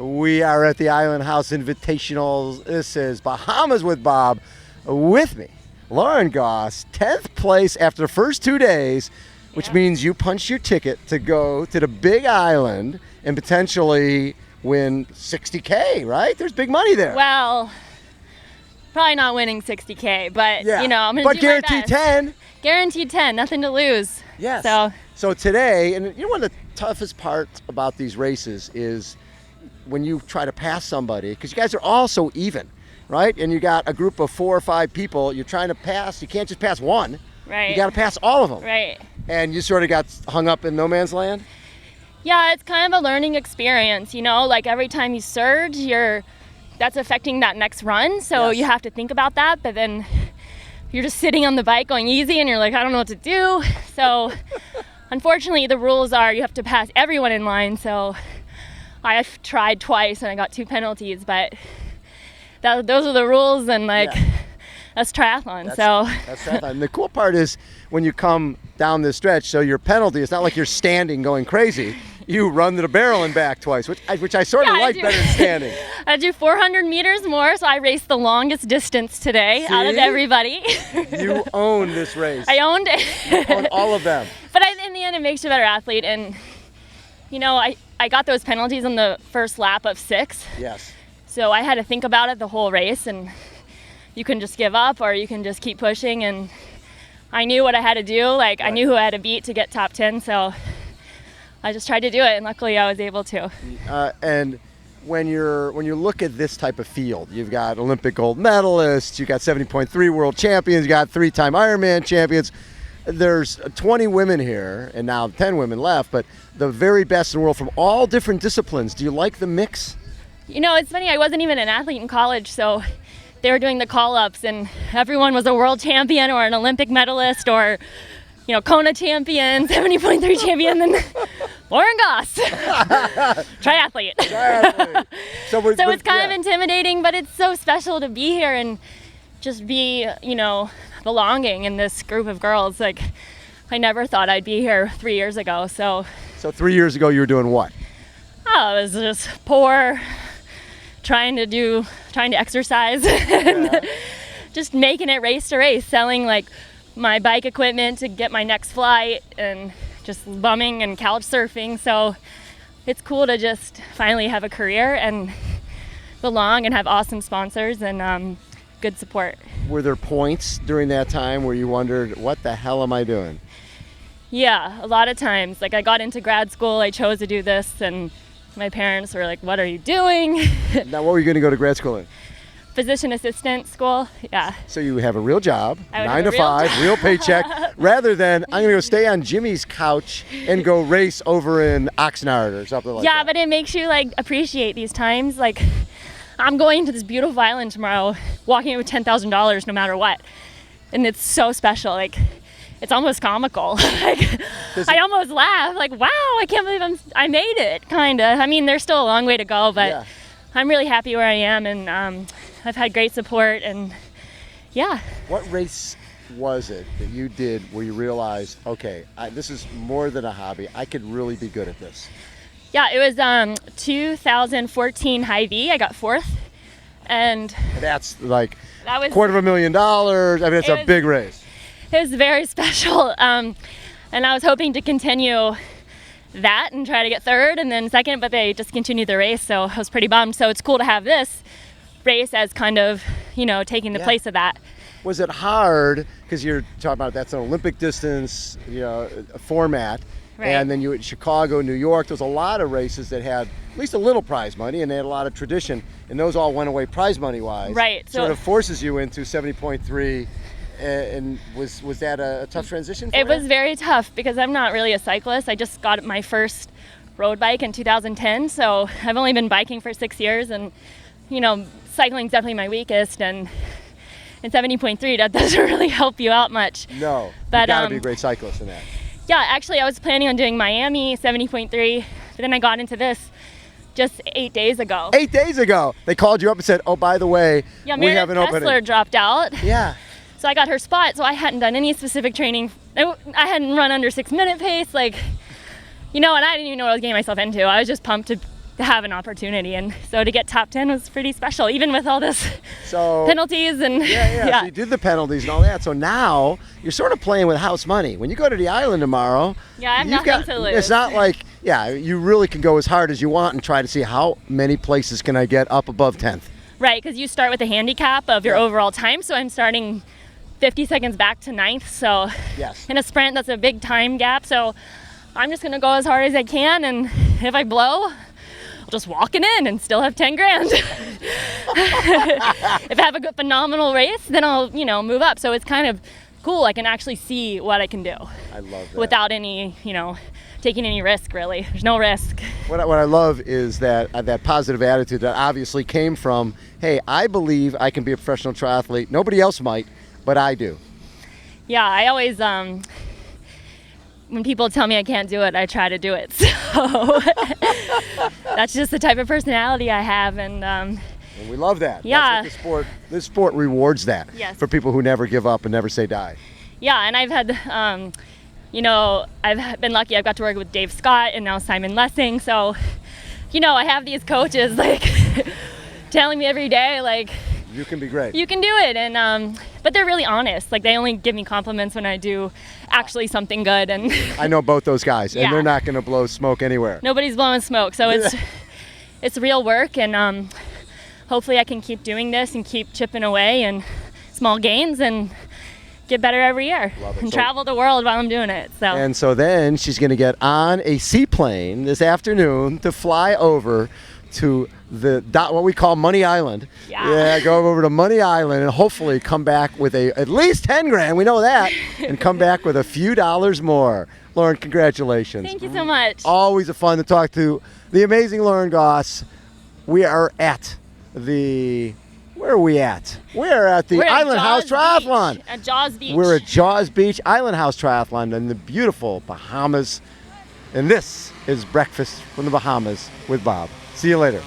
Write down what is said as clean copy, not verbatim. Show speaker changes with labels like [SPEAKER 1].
[SPEAKER 1] We are at the Island House Invitational. This is Bahamas with Bob. With me, Lauren Goss, 10th place after the first 2 days, which means you punched your ticket to go to the Big Island and potentially win $60K, right? There's big money there.
[SPEAKER 2] Well, probably not winning $60K, but I'm going to do
[SPEAKER 1] guaranteed
[SPEAKER 2] my best.
[SPEAKER 1] 10.
[SPEAKER 2] Guaranteed 10, nothing to lose.
[SPEAKER 1] Yes. So today, and one of the toughest parts about these races is when you try to pass somebody, because you guys are all so even, right? And you got a group of 4 or 5 people you're trying to pass. You can't just pass one.
[SPEAKER 2] Right.
[SPEAKER 1] You got to pass all of them.
[SPEAKER 2] Right.
[SPEAKER 1] And you sort of got hung up in no man's land?
[SPEAKER 2] Yeah, it's kind of a learning experience, like every time you surge, that's affecting that next run. So you have to think about that, but then you're just sitting on the bike going easy and you're like, I don't know what to do. So unfortunately, the rules are you have to pass everyone in line. So I've tried twice and I got 2 penalties, but those are the rules, and that's triathlon.
[SPEAKER 1] That's triathlon. And the cool part is when you come down this stretch, so your penalty, it's not like you're standing going crazy. You run to the barrel and back twice, which I sort of like better than standing.
[SPEAKER 2] I do 400 meters more, so I raced the longest distance today out of everybody.
[SPEAKER 1] You own this race.
[SPEAKER 2] I owned it.
[SPEAKER 1] You own all of them.
[SPEAKER 2] But in the end, it makes you a better athlete. And, I got those penalties on the first lap of 6.
[SPEAKER 1] Yes.
[SPEAKER 2] So I had to think about it the whole race, and you can just give up or you can just keep pushing. And I knew what I had to do. I knew who I had to beat to get top 10, so I just tried to do it, and luckily I was able to.
[SPEAKER 1] And when you look at this type of field, you've got Olympic gold medalists, you've got 70.3 world champions, you got 3-time Ironman champions. There's 20 women here, and now 10 women left, but the very best in the world from all different disciplines. Do you like the mix?
[SPEAKER 2] It's funny, I wasn't even an athlete in college, so they were doing the call-ups, and everyone was a world champion or an Olympic medalist or Kona champion, 70.3 champion, and Lauren Goss, triathlete.
[SPEAKER 1] So
[SPEAKER 2] it's kind of intimidating, but it's so special to be here and just be, belonging in this group of girls. I never thought I'd be here 3 years ago. So
[SPEAKER 1] 3 years ago, you were doing what?
[SPEAKER 2] I was just poor, trying to exercise, and just making it race to race, selling my bike equipment to get my next flight, and just bumming and couch surfing. So it's cool to just finally have a career and belong and have awesome sponsors and good support.
[SPEAKER 1] Were there points during that time where you wondered, what the hell am I doing?
[SPEAKER 2] Yeah, a lot of times. I got into grad school, I chose to do this, and my parents were like, what are you doing?
[SPEAKER 1] Now, what were you going to go to grad school in?
[SPEAKER 2] Physician assistant school, yeah.
[SPEAKER 1] So you have a real job, 9 to 5,
[SPEAKER 2] job.
[SPEAKER 1] real paycheck, rather than I'm going to go stay on Jimmy's couch and go race over in Oxnard or something like that.
[SPEAKER 2] Yeah, but it makes you appreciate these times. I'm going to this beautiful island tomorrow, walking with $10,000 no matter what. And it's so special. It's almost comical. I almost laugh. Wow, I can't believe I made it, kind of. I mean, there's still a long way to go, but I'm really happy where I am, and I've had great support, and yeah. What
[SPEAKER 1] race was it that you did where you realized, okay, this is more than a hobby. I could really be good at this?
[SPEAKER 2] Yeah, it was 2014 Hy-Vee. I got 4th, and
[SPEAKER 1] that's $250,000. I mean, it's a big race.
[SPEAKER 2] It was very special, and I was hoping to continue that and try to get 3rd and then 2nd, but they just continued the race, so I was pretty bummed. So it's cool to have this race as kind of, taking the place of that.
[SPEAKER 1] Was it hard, because you're talking about that's an Olympic distance, a format, right. And then you at Chicago, New York, there's a lot of races that had at least a little prize money, and they had a lot of tradition, and those all went away prize money wise.
[SPEAKER 2] Right.
[SPEAKER 1] Sort of forces you into 70.3. And was that a tough transition for you?
[SPEAKER 2] It was very tough because I'm not really a cyclist. I just got my first road bike in 2010, so I've only been biking for 6 years, and cycling's definitely my weakest, and in 70.3 that doesn't really help you out much.
[SPEAKER 1] No, but you gotta be a great cyclist in that.
[SPEAKER 2] Yeah, actually I was planning on doing Miami 70.3, but then I got into this just 8 days ago.
[SPEAKER 1] 8 days ago, they called you up and said, "Oh, by the way, we have an opening."
[SPEAKER 2] Kessler dropped out.
[SPEAKER 1] Yeah.
[SPEAKER 2] So I got her spot, so I hadn't done any specific training. I hadn't run under 6 minute pace, and I didn't even know what I was getting myself into. I was just pumped to to have an opportunity. And so to get top 10 was pretty special, even with all this
[SPEAKER 1] So
[SPEAKER 2] penalties and
[SPEAKER 1] So you did the penalties and all that. So now you're sort of playing with house money. When you go to the island tomorrow,
[SPEAKER 2] Yeah, I have
[SPEAKER 1] you've
[SPEAKER 2] nothing to lose.
[SPEAKER 1] It's not like, you really can go as hard as you want and try to see how many places can I get up above 10th.
[SPEAKER 2] Right, because you start with a handicap of your overall time. So I'm starting 50 seconds back to 9th. So
[SPEAKER 1] Yes.
[SPEAKER 2] in a sprint, that's a big time gap. So I'm just going to go as hard as I can. And if I blow, I'll just walk it in and still have 10 grand. If I have a good, phenomenal race, then I'll, move up. So it's kind of cool. I can actually see what I can do.
[SPEAKER 1] I love that.
[SPEAKER 2] Without any, taking any risk, really. There's no risk.
[SPEAKER 1] What I love is that positive attitude that obviously came from, hey, I believe I can be a professional triathlete. Nobody else might, but I do.
[SPEAKER 2] Yeah, I always, when people tell me I can't do it, I try to do it. So that's just the type of personality I have. And
[SPEAKER 1] we love that.
[SPEAKER 2] Yeah.
[SPEAKER 1] That's what this sport rewards that.
[SPEAKER 2] Yes.
[SPEAKER 1] For people who never give up and never say die.
[SPEAKER 2] Yeah, and I've had, I've been lucky. I've got to work with Dave Scott and now Simon Lessing. So, I have these coaches telling me every day,
[SPEAKER 1] you can be great.
[SPEAKER 2] you can do it. And but they're really honest. They only give me compliments when I do actually something good. And
[SPEAKER 1] I know both those guys, and
[SPEAKER 2] Yeah.
[SPEAKER 1] they're not going to blow smoke anywhere.
[SPEAKER 2] nobody's blowing smoke. So it's real work, and hopefully I can keep doing this and keep chipping away and small gains and get better every year
[SPEAKER 1] Love it.
[SPEAKER 2] and
[SPEAKER 1] So-
[SPEAKER 2] travel the world while I'm doing it. So
[SPEAKER 1] And so then she's going to get on a seaplane this afternoon to fly over to what we call Money Island.
[SPEAKER 2] Yeah.
[SPEAKER 1] Go over to Money Island and hopefully come back with at least 10 grand. We know that. And come back with a few dollars more. Lauren, congratulations.
[SPEAKER 2] thank you so much.
[SPEAKER 1] Always a fun to talk to the amazing Lauren Goss. We are at where are we at? We're at the
[SPEAKER 2] We're at
[SPEAKER 1] Island House
[SPEAKER 2] Jaws
[SPEAKER 1] Triathlon.
[SPEAKER 2] Beach, at Jaws Beach.
[SPEAKER 1] We're at Jaws Beach Island House Triathlon in the beautiful Bahamas. And this is Breakfast from the Bahamas with Bob. See you later.